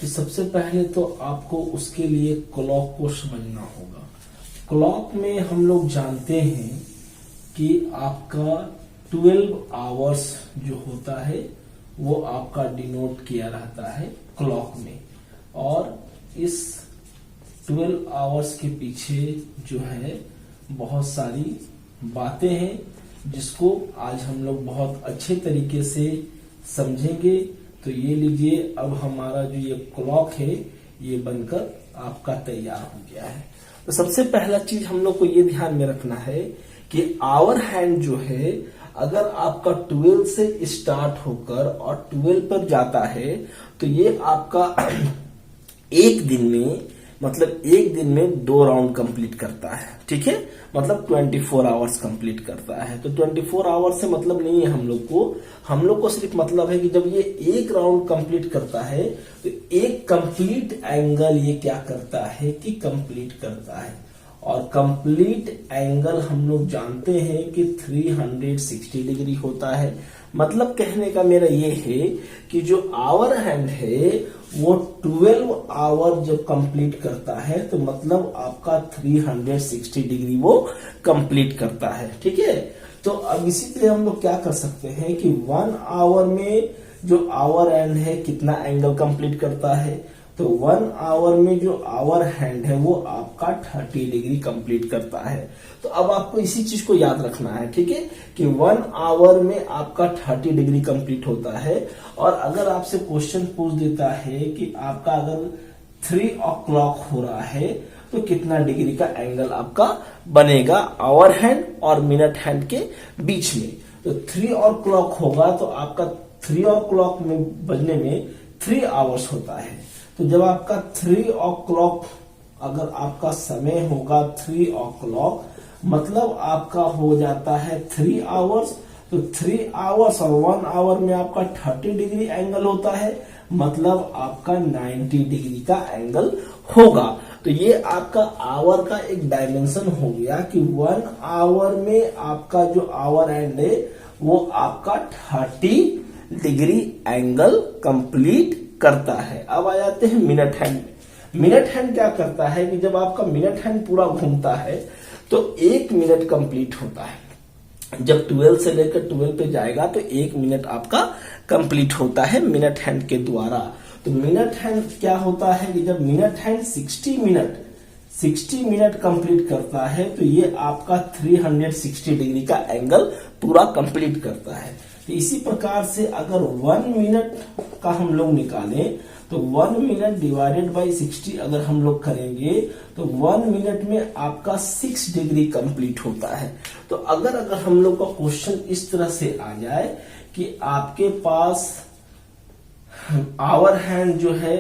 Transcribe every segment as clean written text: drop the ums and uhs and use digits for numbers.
कि सबसे पहले तो आपको उसके लिए क्लॉक को समझना होगा। क्लॉक में हम लोग जानते हैं कि आपका 12 आवर्स जो होता है वो आपका डिनोट किया रहता है क्लॉक में, और इस 12 आवर्स के पीछे जो है बहुत सारी बातें हैं जिसको आज हम लोग बहुत अच्छे तरीके से समझेंगे। तो ये लीजिए, अब हमारा जो ये क्लॉक है ये बनकर आपका तैयार हो गया है। तो सबसे पहला चीज हम लोग को ये ध्यान में रखना है कि आवर हैंड जो है अगर आपका 12 से स्टार्ट होकर और 12 पर जाता है तो ये आपका एक दिन में 2 राउंड कंप्लीट करता है। ठीक है, मतलब 24 आवर्स कंप्लीट करता है। तो 24 आवर्स से मतलब नहीं है हम लोग को सिर्फ मतलब है कि जब ये एक राउंड कंप्लीट करता है तो एक कंप्लीट एंगल ये क्या करता है कि कंप्लीट करता है। और कंप्लीट एंगल हम लोग जानते हैं कि 360 डिग्री होता है। मतलब कहने का मेरा ये है कि जो आवर हैंड है वो 12 आवर जब कंप्लीट करता है तो मतलब आपका 360 डिग्री वो कंप्लीट करता है। ठीक है, तो अब इसी के लिए हम लोग क्या कर सकते हैं कि 1 आवर में जो आवर हैंड है कितना एंगल कंप्लीट करता है, तो 1 आवर में जो आवर हैंड है वो आपका 30 डिग्री कंप्लीट करता है। तो अब आपको इसी चीज को याद रखना है, ठीक है, कि 1 आवर में आपका 30 डिग्री कंप्लीट होता है। और अगर आपसे क्वेश्चन पूछ देता है कि आपका अगर 3 o'clock हो रहा है तो कितना डिग्री का एंगल आपका बनेगा आवर हैंड और मिनट हैंड के बीच में। तो 3 o'clock होगा तो आपका 3 o'clock में बजने में 3 आवर्स होता है। तो जब आपका 3 o'clock अगर आपका समय होगा 3 o'clock मतलब आपका हो जाता है 3 आवर्स। तो 3 आवर्स और 1 आवर में आपका 30 डिग्री एंगल होता है, मतलब आपका 90 डिग्री का एंगल होगा। तो ये आपका आवर का एक डायमेंशन हो गया कि 1 आवर में आपका जो आवर एंड है वो आपका 30 डिग्री एंगल कंप्लीट करता है। अब आ जाते हैं मिनट हैंड में। मिनट हैंड क्या करता है कि जब आपका मिनट हैंड पूरा घूमता है तो 1 मिनट कंप्लीट होता है। जब 12 से लेकर 12 पे जाएगा तो 1 मिनट आपका कंप्लीट होता है मिनट हैंड के द्वारा। तो मिनट हैंड क्या होता है कि जब मिनट हैंड 60 मिनट कंप्लीट करता है तो ये आपका 360 डिग्री का एंगल पूरा कंप्लीट करता है। तो इसी प्रकार से अगर 1 मिनट का हम लोग निकालें तो 1 मिनट डिवाइडेड बाई 60 अगर हम लोग करेंगे तो 1 मिनट में आपका 6 डिग्री कंप्लीट होता है। तो अगर हम लोग का क्वेश्चन इस तरह से आ जाए कि आपके पास आवर हैंड जो है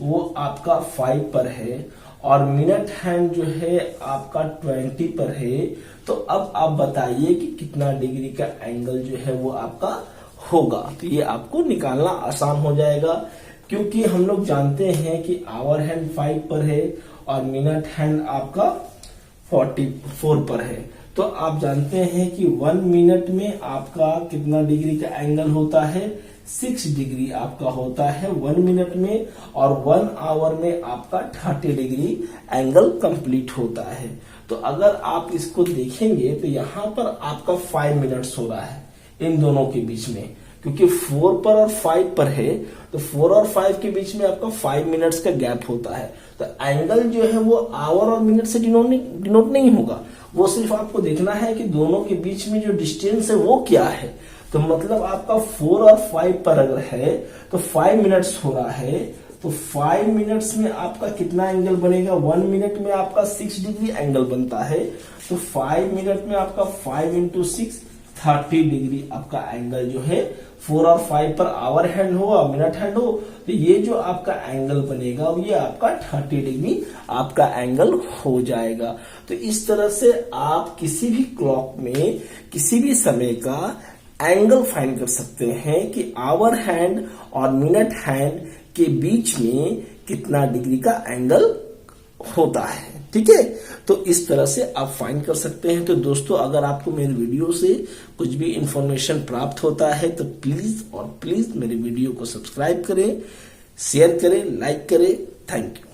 वो आपका 5 पर है और मिनट हैंड जो है आपका 20 पर है, तो अब आप बताइए कि कितना डिग्री का एंगल जो है वो आपका होगा। तो ये आपको निकालना आसान हो जाएगा क्योंकि हम लोग जानते हैं कि आवर हैंड 5 पर है और मिनट हैंड आपका 44 पर है। तो आप जानते हैं कि 1 मिनट में आपका कितना डिग्री का एंगल होता है, 6 डिग्री आपका होता है 1 मिनट में, और 1 आवर में आपका 30 डिग्री एंगल कंप्लीट होता है। तो अगर आप इसको देखेंगे तो यहाँ पर आपका 5 मिनट्स हो रहा है इन दोनों के बीच में, क्योंकि 4 पर और 5 पर है तो 4 और 5 के बीच में आपका 5 मिनट्स का गैप होता है। तो एंगल जो है वो आवर और मिनट से डिनोट नहीं होगा, वो सिर्फ आपको देखना है कि दोनों के बीच में जो डिस्टेंस है वो क्या है। तो मतलब आपका 4 और 5 पर अगर है तो 5 मिनट्स हो रहा है, तो 5 मिनट्स में आपका कितना एंगल बनेगा, 1 मिनट में आपका 6 डिग्री एंगल बनता है। तो 5 मिनट में आपका 5 into 6 30 डिग्री आपका एंगल जो है 4 और 5 पर आवर हैंड हो और मिनट हैंड हो, तो ये जो आपका एंगल बनेगा ये आपका 30 डिग्री आपका एंगल हो जाएगा। तो इस तरह से आप किसी भी क्लॉक में किसी भी समय का एंगल फाइंड कर सकते हैं कि आवर हैंड और मिनट हैंड के बीच में कितना डिग्री का एंगल होता है। ठीक है, तो इस तरह से आप फाइंड कर सकते हैं। तो दोस्तों, अगर आपको मेरे वीडियो से कुछ भी इंफॉर्मेशन प्राप्त होता है तो प्लीज मेरे वीडियो को सब्सक्राइब करें, शेयर करें, लाइक करें। Thank you.